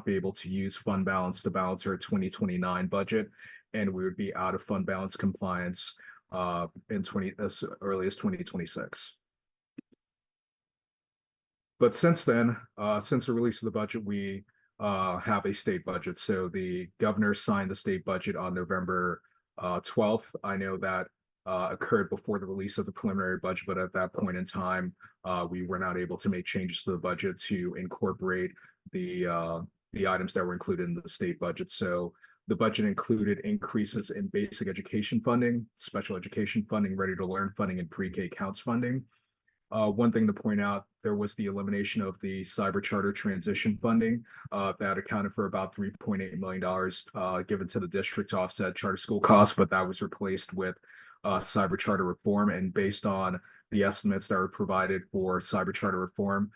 not be able to use fund balance to balance our 2029 budget, and we would be out of fund balance compliance as early as 2026. But since then, since the release of the budget, we have a state budget. So the governor signed the state budget on November 12th. I know that occurred before the release of the preliminary budget, but at that point in time, we were not able to make changes to the budget to incorporate the items that were included in the state budget. So the budget included increases in basic education funding, special education funding, ready to learn funding, and pre-K counts funding. One thing to point out, there was the elimination of the cyber charter transition funding that accounted for about $3.8 million given to the district to offset charter school costs, but that was replaced with cyber charter reform. And based on the estimates that were provided for cyber charter reform,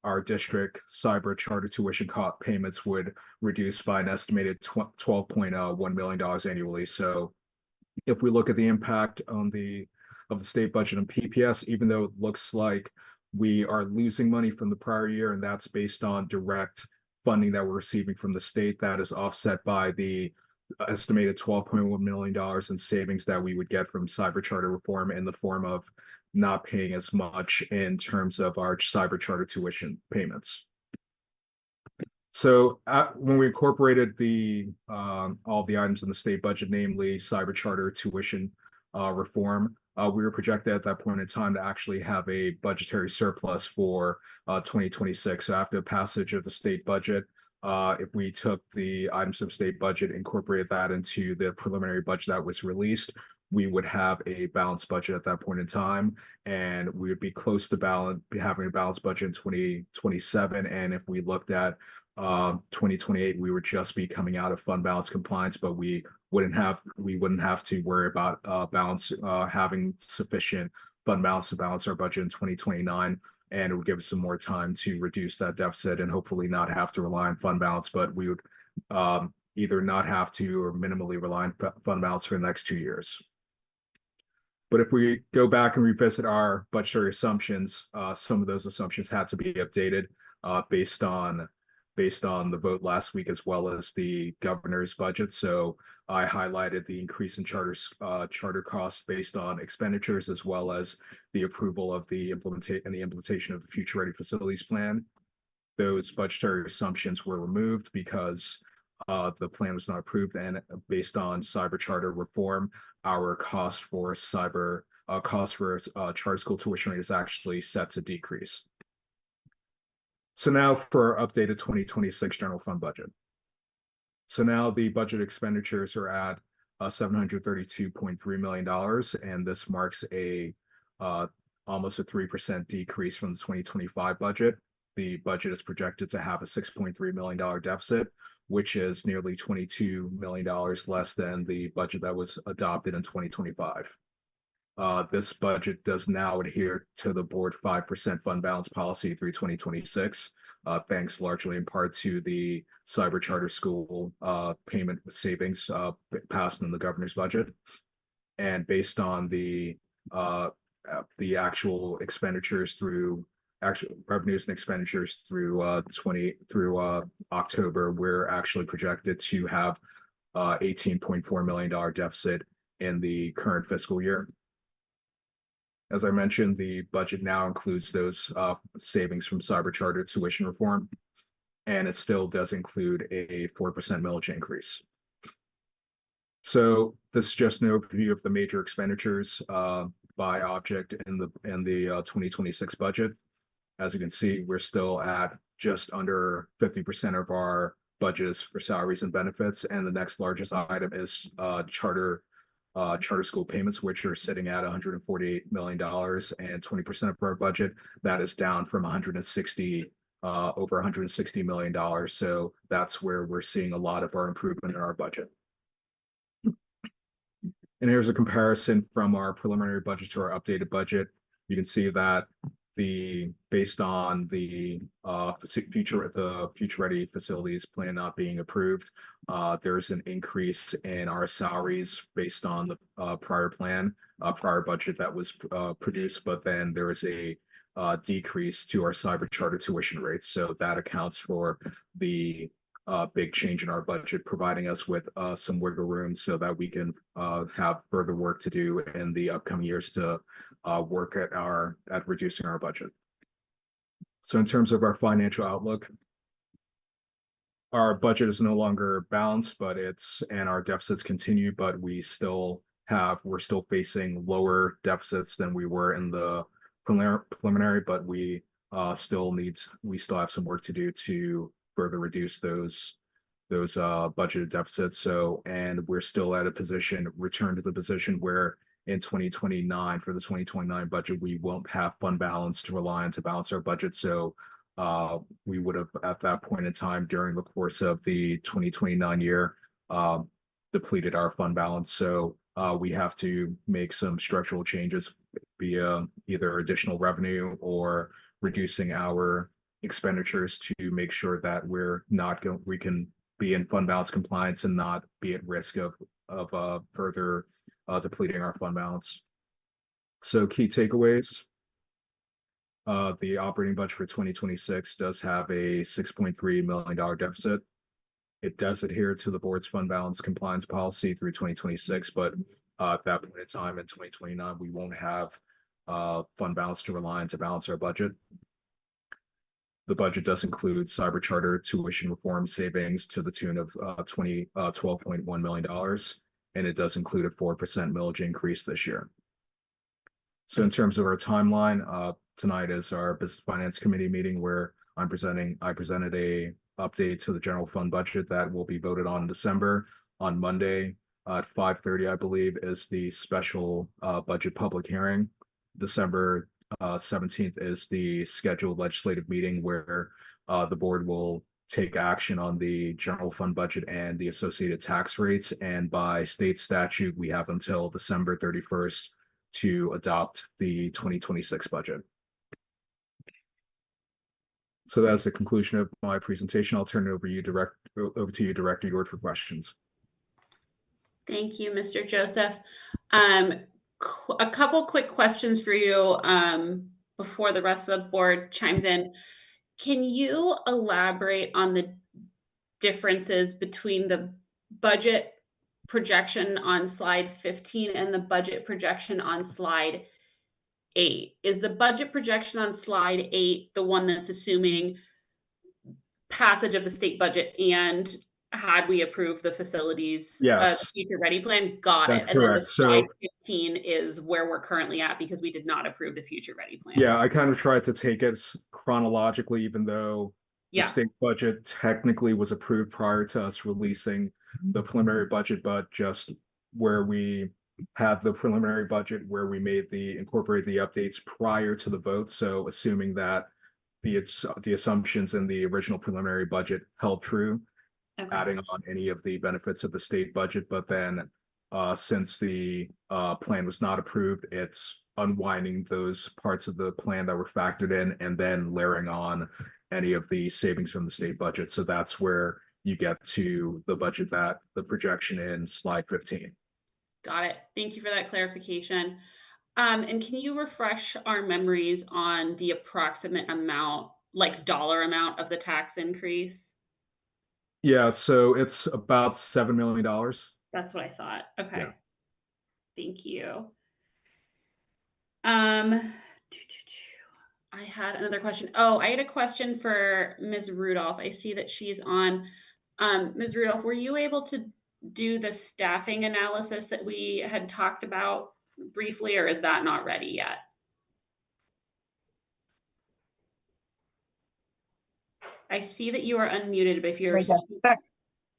our district cyber charter tuition payments would reduce by an estimated $12.1 million annually. So if we look at the impact on the state budget and PPS, even though it looks like we are losing money from the prior year, and that's based on direct funding that we're receiving from the state, that is offset by the estimated $12.1 million in savings that we would get from cyber charter reform in the form of not paying as much in terms of our cyber charter tuition payments. So when we incorporated all the items in the state budget, namely cyber charter tuition reform, we were projected at that point in time to actually have a budgetary surplus for 2026. So after passage of the state budget, if we took the items of state budget, incorporated that into the preliminary budget that was released, we would have a balanced budget at that point in time, and we would be close to having a balanced budget in 2027. And if we looked at 2028, we would just be coming out of fund balance compliance, but we wouldn't have to worry about having sufficient fund balance to balance our budget in 2029, and it would give us some more time to reduce that deficit and hopefully not have to rely on fund balance, but we would either not have to or minimally rely on fund balance for the next 2 years. But if we go back and revisit our budgetary assumptions, some of those assumptions had to be updated based on the vote last week, as well as the governor's budget. So I highlighted the increase in charter costs based on expenditures, as well as the approval of the implementation of the Future Ready Facilities Plan. Those budgetary assumptions were removed because the plan was not approved, and based on cyber charter reform, our cost for charter school tuition rate is actually set to decrease. So now for our updated 2026 general fund budget. So now the budget expenditures are at $732.3 million, and this marks almost a 3% decrease from the 2025 budget. The budget is projected to have a $6.3 million deficit, which is nearly $22 million less than the budget that was adopted in 2025. This budget does now adhere to the board 5% fund balance policy through 2026, thanks largely in part to the cyber charter school payment savings passed in the governor's budget. And based on the actual expenditures through actual revenues and expenditures through October, we're actually projected to have $18.4 million deficit in the current fiscal year. As I mentioned, the budget now includes those savings from cyber charter tuition reform, and it still does include a 4% millage increase. So this is just an overview of the major expenditures by object in the 2026 budget. As you can see, we're still at just under 50% of our budget is for salaries and benefits, and the next largest item is charter school payments, which are sitting at $148 million and 20% of our budget. That is down from over $160 million. So that's where we're seeing a lot of our improvement in our budget. And here's a comparison from our preliminary budget to our updated budget. You can see that based on the future ready facilities plan not being approved, there's an increase in our salaries based on the prior budget that was produced, but then there is a decrease to our cyber charter tuition rates. So that accounts for the big change in our budget, providing us with some wiggle room so that we can have further work to do in the upcoming years to work at reducing our budget. So in terms of our financial outlook, our budget is no longer balanced, and our deficits continue, but we're still facing lower deficits than we were in the preliminary, but we still have some work to do to further reduce those budgeted deficits. So, and we're still at return to the position where in 2029, for the 2029 budget, we won't have fund balance to rely on to balance our budget. So we would have at that point in time during the course of the 2029 year depleted our fund balance. So we have to make some structural changes via either additional revenue or reducing our expenditures to make sure that we can be in fund balance compliance and not be at risk of further depleting our fund balance. So key takeaways. The operating budget for 2026 does have a $6.3 million deficit. It does adhere to the board's fund balance compliance policy through 2026, but at that point in time in 2029, we won't have fund balance to rely on to balance our budget. The budget does include cyber charter tuition reform savings to the tune of $12.1 million, and it does include a 4% millage increase this year. So in terms of our timeline, tonight is our Business Finance Committee meeting where I presented a update to the general fund budget that will be voted on in December. On Monday at 5:30, I believe, is the special budget public hearing. December 17th is the scheduled legislative meeting where the board will take action on the general fund budget and the associated tax rates. And by state statute, we have until December 31st to adopt the 2026 budget. So that's the conclusion of my presentation. I'll turn it over to you, Director Yord, for questions. Thank you, Mr. Joseph. A couple quick questions for you before the rest of the board chimes in. Can you elaborate on the differences between the budget projection on slide 15 and the budget projection on slide 8? Is the budget projection on slide 8 the one that's assuming passage of the state budget and had we approved the facilities future ready plan? Got That's it. Correct. And then the slide 15 is where we're currently at because we did not approve the future ready plan. Yeah, I kind of tried to take it chronologically, even though the state budget technically was approved prior to us releasing the preliminary budget, but just where we had the preliminary budget where we incorporate the updates prior to the vote. So assuming that the assumptions in the original preliminary budget held true, adding on any of the benefits of the state budget. But then since the plan was not approved, it's unwinding those parts of the plan that were factored in and then layering on any of the savings from the state budget. So that's where you get to the budget the projection in slide 15. Got it. Thank you for that clarification. And can you refresh our memories on the approximate amount, like dollar amount of the tax increase? Yeah, so it's about $7 million. That's what I thought. Okay. Yeah. Thank you. I had another question. Oh, I had a question for Ms. Rudolph. I see that she's on. Ms. Rudolph, were you able to do the staffing analysis that we had talked about briefly, or is that not ready yet? I see that you are unmuted, but if you're...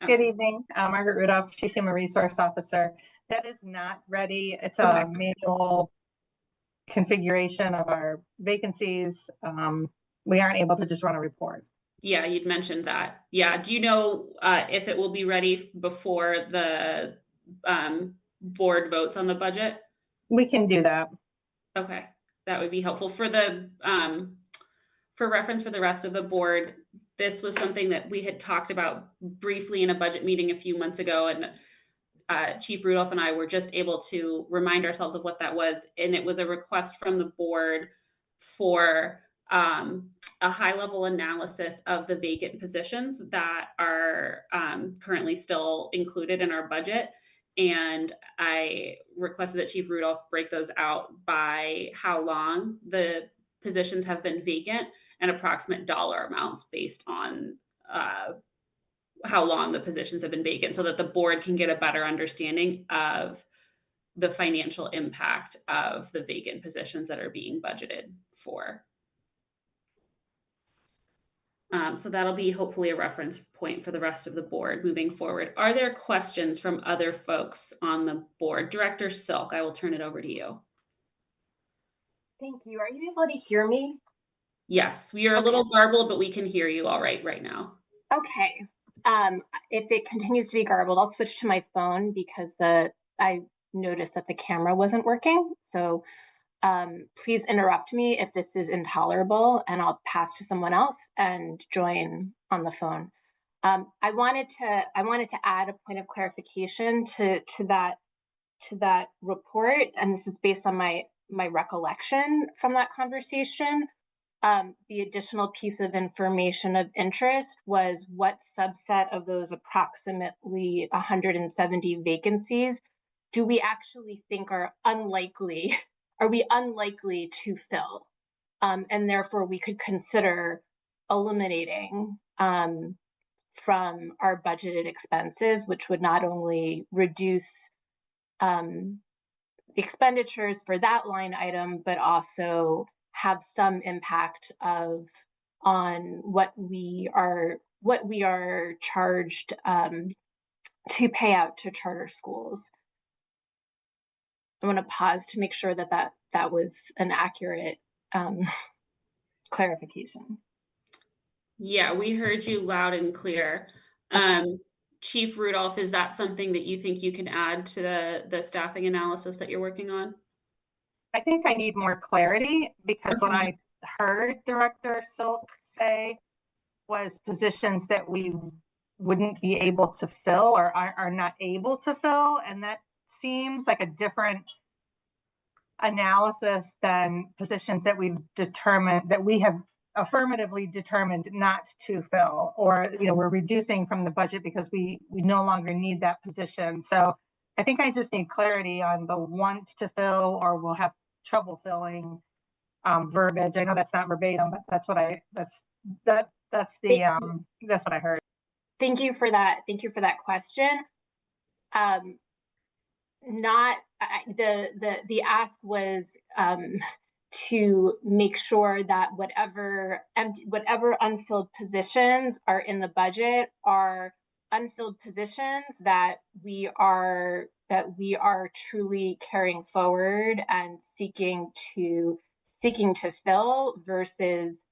Good evening, Margaret Rudolph, Chief Human Resource Officer. That is not ready. It's a manual configuration of our vacancies. We aren't able to just run a report. Yeah, you'd mentioned that. Yeah, do you know if it will be ready before the board votes on the budget? We can do that. Okay, that would be helpful. For the for reference for the rest of the board, this was something that we had talked about briefly in a budget meeting a few months ago, and Chief Rudolph and I were just able to remind ourselves of what that was. And it was a request from the board for a high-level analysis of the vacant positions that are currently still included in our budget. And I requested that Chief Rudolph break those out by how long the positions have been vacant and approximate dollar amounts based on how long the positions have been vacant, so that the board can get a better understanding of the financial impact of the vacant positions that are being budgeted for. So that'll be hopefully a reference point for the rest of the board moving forward. Are there questions from other folks on the board? Director Silk, I will turn it over to you. Thank you. Are you able to hear me? Yes, we are a little garbled, but we can hear you all right now. Okay. If it continues to be garbled, I'll switch to my phone because I noticed that the camera wasn't working. So please interrupt me if this is intolerable, and I'll pass to someone else and join on the phone. I wanted to add a point of clarification to that report, and this is based on my recollection from that conversation. The additional piece of information of interest was what subset of those approximately 170 vacancies do we actually think are we unlikely to fill? And therefore we could consider eliminating from our budgeted expenses, which would not only reduce the expenditures for that line item, but also have some impact on what we are charged to pay out to charter schools. I want to pause to make sure that was an accurate clarification. Yeah, we heard you loud and clear. Chief Rudolph, is that something that you think you can add to the staffing analysis that you're working on? I think I need more clarity because what I heard Director Silk say was positions that we wouldn't be able to fill or are not able to fill. And that seems like a different analysis than positions that we've determined that we have affirmatively determined not to fill, or we're reducing from the budget because we no longer need that position. So I think I just need clarity on the want to fill or will have trouble filling verbiage. I know that's not verbatim, but that's what I heard. Thank you for that. Thank you for that question. The ask was to make sure that whatever unfilled positions are in the budget are unfilled positions that we are truly carrying forward and seeking to fill versus.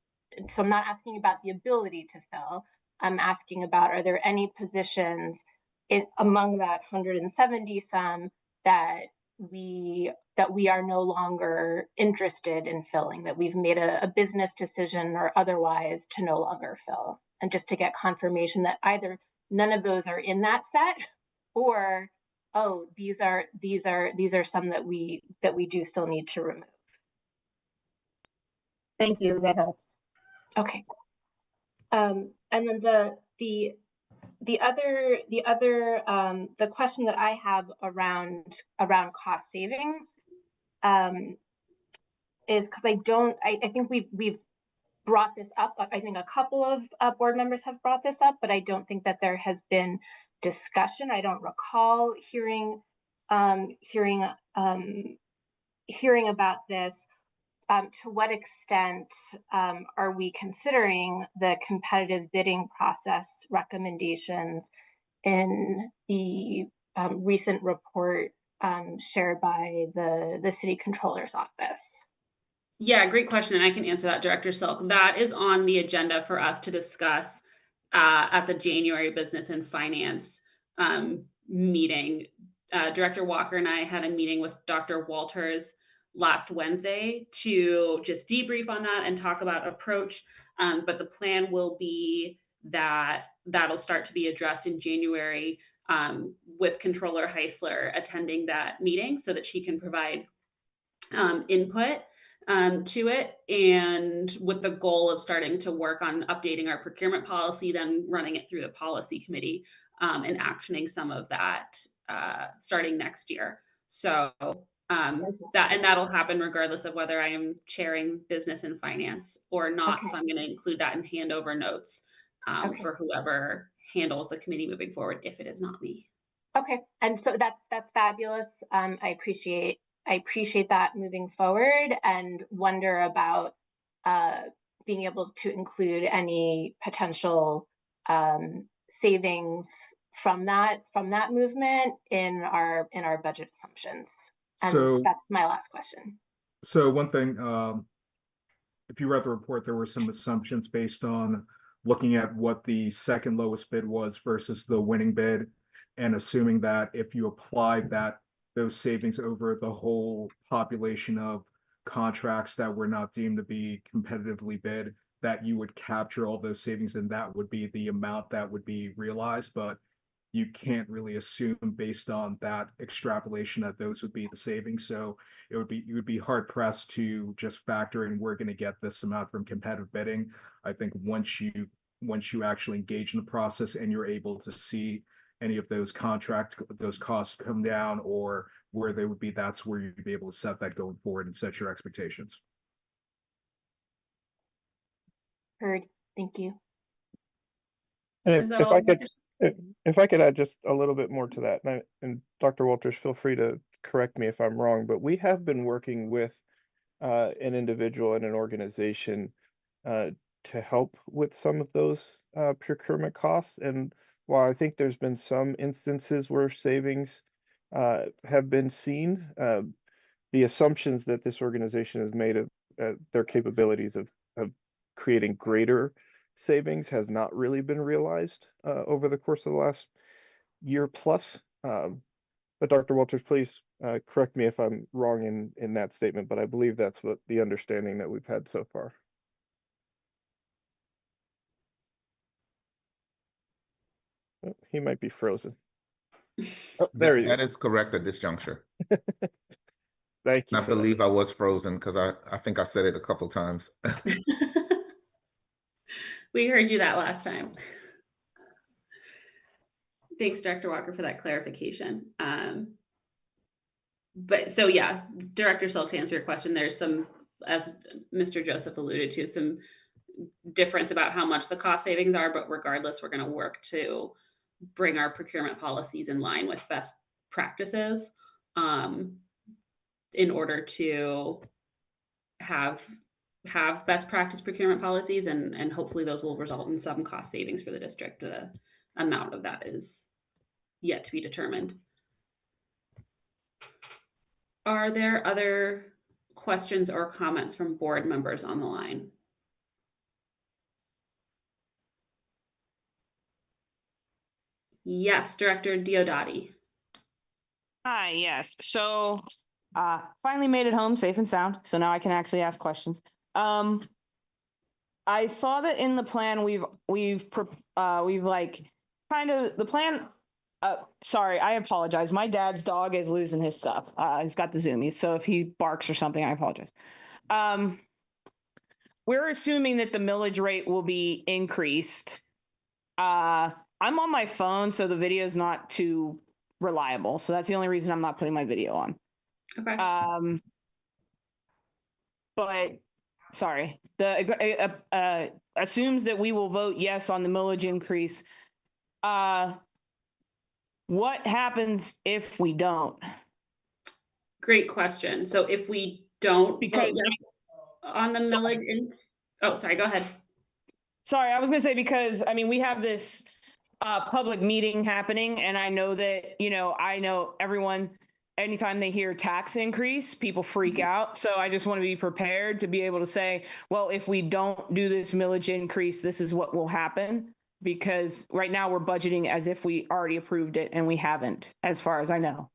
So I'm not asking about the ability to fill. I'm asking about, are there any positions among that 170 some that we are no longer interested in filling, that we've made a business decision or otherwise to no longer fill, and just to get confirmation that either none of those are in that set, or these are some that we do still need to remove. Thank you. That helps. Okay. And then the question that I have around cost savings is because I think we've brought this up. I think a couple of board members have brought this up, but I don't think that there has been discussion. I don't recall hearing about this. To what extent are we considering the competitive bidding process recommendations in the recent report shared by the City Controller's Office? Yeah, great question, and I can answer that, Director Silk. That is on the agenda for us to discuss at the January Business and Finance meeting. Director Walker and I had a meeting with Dr. Walters last Wednesday to just debrief on that and talk about approach. But the plan will be that that'll start to be addressed in January with Controller Heisler attending that meeting so that she can provide input. to it, and with the goal of starting to work on updating our procurement policy, then running it through the policy committee, and actioning some of that starting next year. So that'll happen regardless of whether I am chairing business and finance or not. Okay. So I'm going to include that in handover notes Okay. for whoever handles the committee moving forward, if it is not me. Okay, and so that's fabulous. I appreciate that moving forward, and wonder about being able to include any potential savings from that movement in our budget assumptions. And So, that's my last question. so one thing, if you read the report, there were some assumptions based on looking at what the second lowest bid was versus the winning bid, and assuming that if you applied those savings over the whole population of contracts that were not deemed to be competitively bid, that you would capture all those savings and that would be the amount that would be realized. But you can't really assume based on that extrapolation that those would be the savings. So you would be hard pressed to just factor in, we're going to get this amount from competitive bidding. I think once you actually engage in the process and you're able to see any of those costs come down or where they would be, that's where you'd be able to set that going forward and set your expectations. Heard. Thank you. And Is that all? if I could add just a little bit more to that, and Dr. Walters, feel free to correct me if I'm wrong, but we have been working with an individual and an organization to help with some of those procurement costs. And while I think there's been some instances where savings have been seen, the assumptions that this organization has made of their capabilities of creating greater savings has not really been realized over the course of the last year plus. But Dr. Walters, please correct me if I'm wrong in that statement, but I believe that's what the understanding that we've had so far. Oh, he might be frozen. Oh, there he is. That is correct at this juncture. Thank you. I believe I was frozen because I think I said it a couple times. We heard you that last time. Thanks, Director Walker, for that clarification. But so yeah, Director Silk, to answer your question, there's some, as Mr. Joseph alluded to, some difference about how much the cost savings are, but regardless, we're going to work to bring our procurement policies in line with best practices in order to have best practice procurement policies, and hopefully those will result in some cost savings for the district. The amount of that is yet to be determined. Are there other questions or comments from board members on the line? Yes, Director Diodati. Hi, yes. So finally made it home safe and sound. So now I can actually ask questions. I saw that in the plan we've like kind of the plan. Sorry, I apologize. My dad's dog is losing his stuff. He's got the zoomies. So if he barks or something, I apologize. We're assuming that the millage rate will be increased. I'm on my phone, so the video is not too reliable. So that's the only reason I'm not putting my video on. Okay. But sorry, the assumes that we will vote yes on the millage increase. What happens if we don't? Great question. So if we don't Because vote yes on the millage, oh, sorry, go ahead. Sorry, I was going to say, because I mean, we have this public meeting happening, and I know that, I know everyone, anytime they hear tax increase, people freak out. So I just want to be prepared to be able to say, well, if we don't do this millage increase, this is what will happen. Because right now we're budgeting as if we already approved it, and we haven't, as far as I know.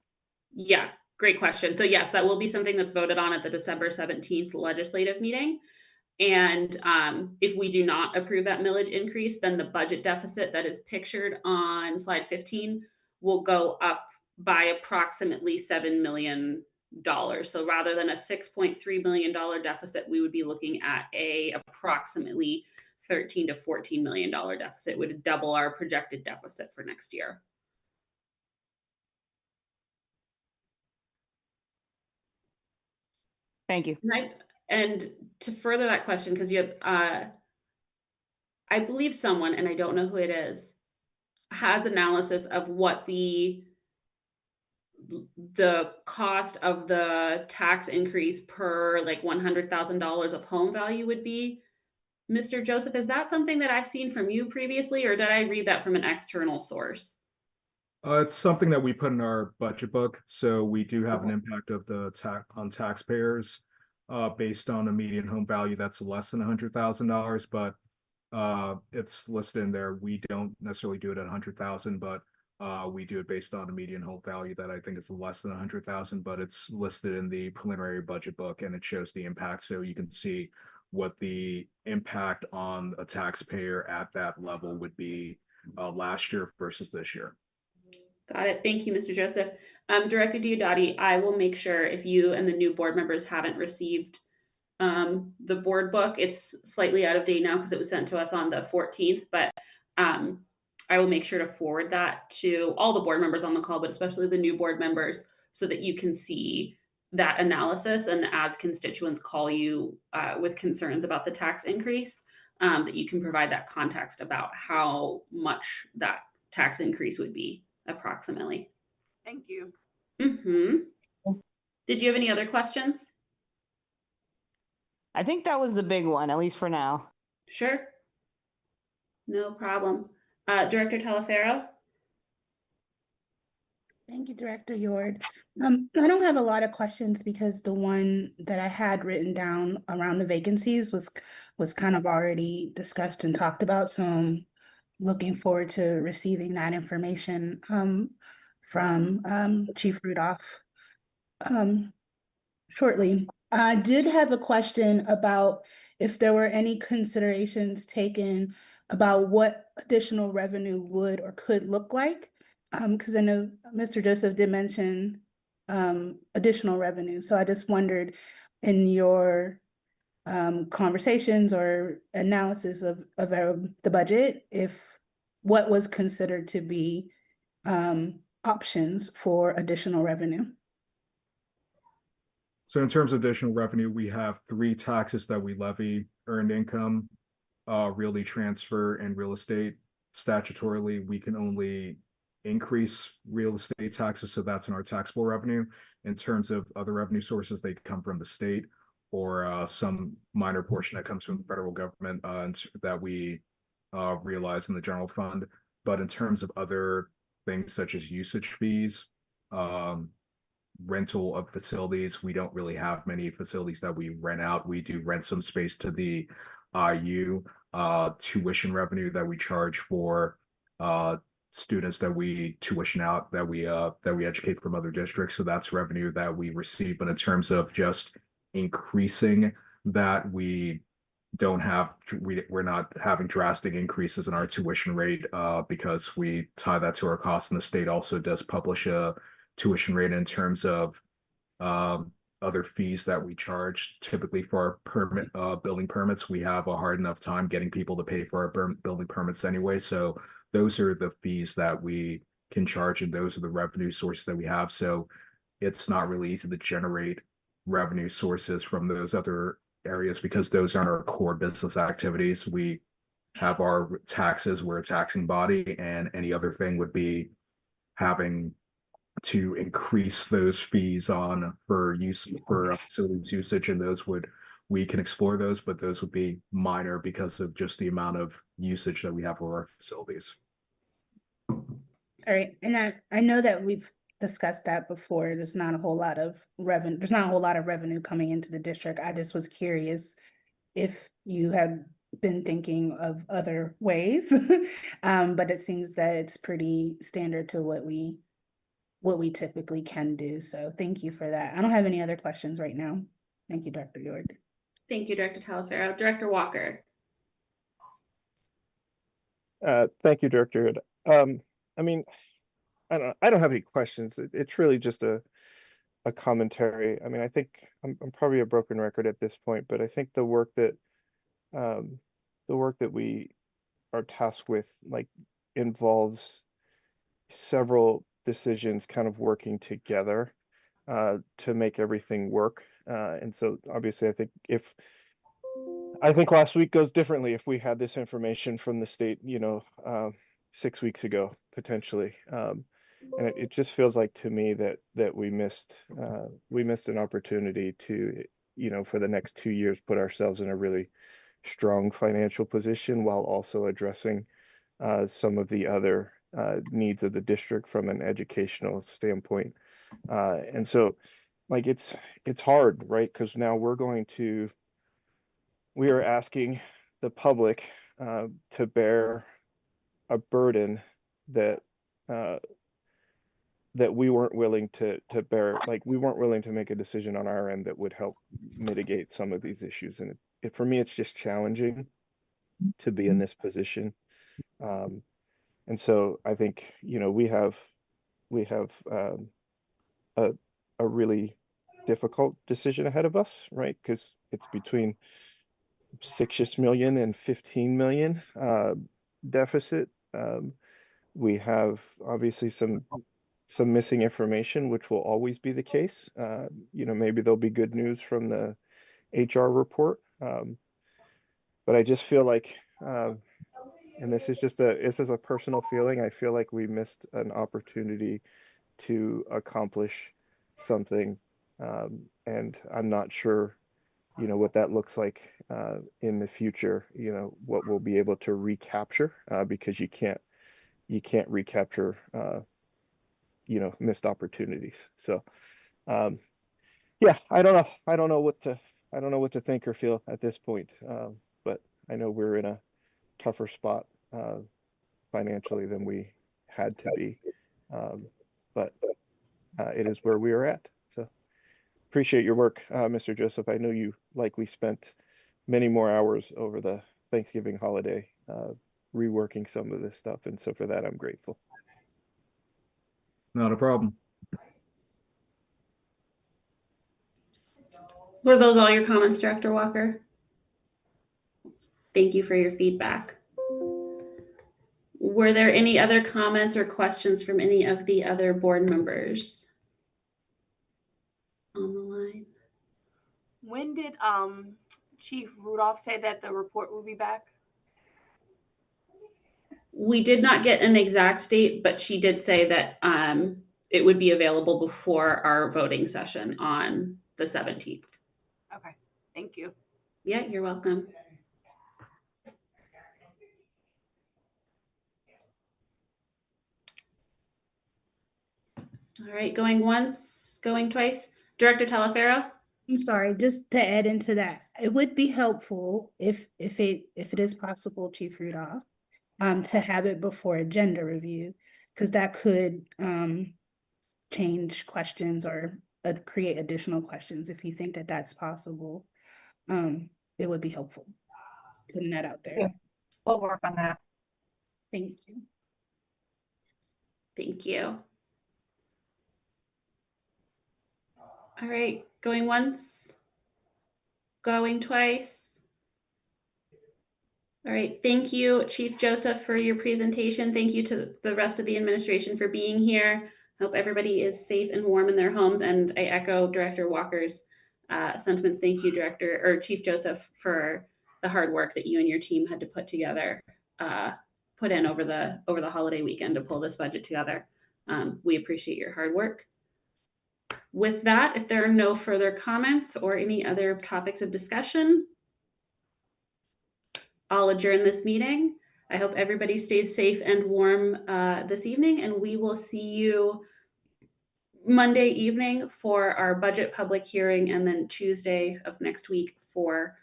Yeah, great question. So yes, that will be something that's voted on at the December 17th legislative meeting. And if we do not approve that millage increase, then the budget deficit that is pictured on slide 15 will go up by approximately $7 million So rather than a $6.3 million deficit, we would be looking at a approximately $13 to $14 million deficit. It would double our projected deficit for next year. Thank you. And to further that question, because I believe someone, and I don't know who it is, has analysis of what the cost of the tax increase per like $100,000 of home value would be. Mr. Joseph, is that something that I've seen from you previously, or did I read that from an external source? It's something that we put in our budget book, so we do have an impact of the on taxpayers based on a median home value that's less than $100,000, but it's listed in there. We don't necessarily do it at 100,000, but we do it based on a median home value that I think is less than 100,000, but it's listed in the preliminary budget book and it shows the impact, so you can see what the impact on a taxpayer at that level would be last year versus this year. Got it. Thank you, Mr. Joseph. Director Diodati, I will make sure if you and the new board members haven't received the board book, it's slightly out of date now because it was sent to us on the 14th, but I will make sure to forward that to all the board members on the call, but especially the new board members, so that you can see that analysis. And as constituents call you with concerns about the tax increase, that you can provide that context about how much that tax increase would be approximately. Thank you. Did you have any other questions? I think that was the big one, at least for now. Sure. No problem. Director Talaferro? Thank you, Director Yord. I don't have a lot of questions because the one that I had written down around the vacancies was kind of already discussed and talked about. So I'm looking forward to receiving that information from Chief Rudolph shortly. I did have a question about if there were any considerations taken about what additional revenue would or could look like. Because I know Mr. Joseph did mention additional revenue. So I just wondered in your conversations or analysis of the budget, if what was considered to be options for additional revenue. So in terms of additional revenue, we have 3 taxes that we levy: earned income, realty transfer, and real estate. Statutorily, we can only increase real estate taxes, so that's in our taxable revenue. In terms of other revenue sources, they come from the state or some minor portion that comes from the federal government that we realize in the general fund. But in terms of other things such as usage fees, rental of facilities, we don't really have many facilities that we rent out. We do rent some space to the IU, tuition revenue that we charge for students that we tuition out, that we educate from other districts. So that's revenue that we receive. But in terms of just increasing that, we're not having drastic increases in our tuition rate because we tie that to our costs, and the state also does publish a tuition rate. In terms of other fees that we charge, typically for our building permits, we have a hard enough time getting people to pay for our building permits anyway. So those are the fees that we can charge, and those are the revenue sources that we have. So it's not really easy to generate revenue sources from those other areas because those aren't our core business activities. We have our taxes, we're a taxing body, and any other thing would be having to increase those fees for facilities usage, and we can explore those, but those would be minor because of just the amount of usage that we have for our facilities. All right, and I know that we've discussed that before. There's not a whole lot of revenue coming into the district. I just was curious if you had been thinking of other ways, but it seems that it's pretty standard to what we typically can do. So thank you for that. I don't have any other questions right now. Thank you, Dr. Yord. Thank you, Director Talaferro. Director Walker. Thank you, Director Yord. I mean, I don't have any questions. It's really just a commentary. I mean, I think I'm probably a broken record at this point, but I think the work that we are tasked with like involves several decisions kind of working together to make everything work. And so obviously I think last week goes differently if we had this information from the state, 6 weeks ago, potentially. And it just feels like to me that we missed an opportunity to, for the next 2 years, put ourselves in a really strong financial position while also addressing some of the other needs of the district from an educational standpoint. And so like it's hard, right? Because now we are asking the public to bear a burden that we weren't willing to bear. Like we weren't willing to make a decision on our end that would help mitigate some of these issues. And for me, it's just challenging to be in this position. And so I think, we have a really difficult decision ahead of us, right? Because it's between $6 million and $15 million deficit. We have obviously some missing information, which will always be the case. Maybe there'll be good news from the HR report. But I just feel like, and this is a personal feeling, I feel like we missed an opportunity to accomplish something. And I'm not sure, what that looks like in the future, what we'll be able to recapture, because you can't recapture, missed opportunities. So, yeah, I don't know what to think or feel at this point. But I know we're in a tougher spot financially than we had to be. But it is where we are at. So appreciate your work, Mr. Joseph. I know you likely spent many more hours over the Thanksgiving holiday reworking some of this stuff. And so for that, I'm grateful. Not a problem. Were those all your comments, Director Walker? Thank you for your feedback. Were there any other comments or questions from any of the other board members on the line? When did Chief Rudolph say that the report will be back? We did not get an exact date, but she did say that it would be available before our voting session on the 17th. Okay, thank you. Yeah, you're welcome. All right, going once, going twice. Director Talaferro? I'm sorry, just to add into that, it would be helpful if it is possible, Chief Rudolph, to have it before agenda review, because that could change questions or create additional questions. If you think that that's possible, it would be helpful putting that out there. Yeah. We'll work on that. Thank you. Thank you. All right, going once, going twice. All right, thank you, Chief Joseph, for your presentation. Thank you to the rest of the administration for being here. I hope everybody is safe and warm in their homes, and I echo Director Walker's sentiments. Thank you, Chief Joseph, for the hard work that you and your team had to put in over the holiday weekend to pull this budget together. We appreciate your hard work. With that, if there are no further comments or any other topics of discussion, I'll adjourn this meeting. I hope everybody stays safe and warm this evening, and we will see you Monday evening for our budget public hearing, and then Tuesday of next week for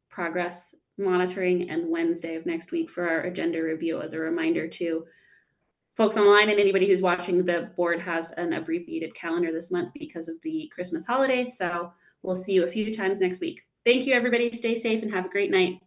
progress monitoring, and Wednesday of next week for our agenda review. As a reminder to folks online and anybody who's watching, the board has an abbreviated calendar this month because of the Christmas holiday. So we'll see you a few times next week. Thank you, everybody. Stay safe and have a great night.